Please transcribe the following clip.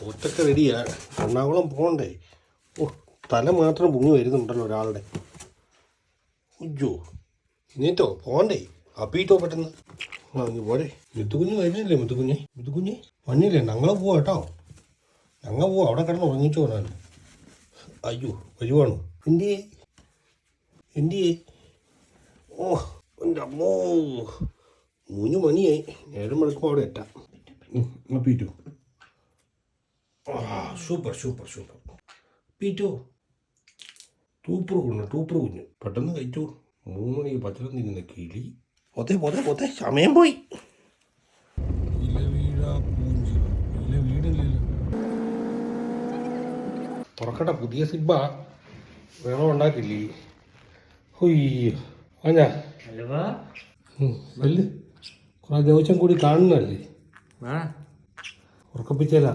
ഒറ്റക്ക് റെഡിയാ. എറണാകുളം പോകണ്ടേ? ഓ, തല മാത്രം പൊങ്ങി വരുന്നുണ്ടല്ലോ ഒരാളുടെ. ഉജ്ജോ, ഇനേറ്റോ പോകണ്ടേ? അപ്പീറ്റോ പെട്ടെന്ന്. ആ ഇനി പോരെ. മുത്തുകുഞ്ഞ് കഴിഞ്ഞില്ലേ? മുത്തുകുഞ്ഞ് വന്നില്ലേ? ഞങ്ങൾ പോവാ കേട്ടോ. ഞങ്ങൾ പോവാം. അവിടെ കിടന്ന് ഉറങ്ങിച്ചോ ഞാൻ. അയ്യോ വരുവാണോ? എന്തിയേ? ഓ എൻ്റെ അമ്മോ, 3 മണിയായി. നേരം വെളുക്കുമ്പോൾ അവിടെ എത്താം. പീറ്റു. ആ സൂപ്പർ പീറ്റു. ടൂപ്പർ കുഞ്ഞ് പെട്ടെന്ന് കഴിച്ചു. 3 മണിക്ക് പച്ചളം തിന്നുന്ന കിളി. പൊത്തെ സമയം പോയി. തുറക്കട്ടെ, പുതിയ സിബ വേണം ഉണ്ടാക്കില്ലേ? ഹൊയ്യോ അഞ്ഞാ കുറെ ദിവസം കൂടി കാണുന്നല്ലേ? ഉറക്കപ്പിച്ചല്ല.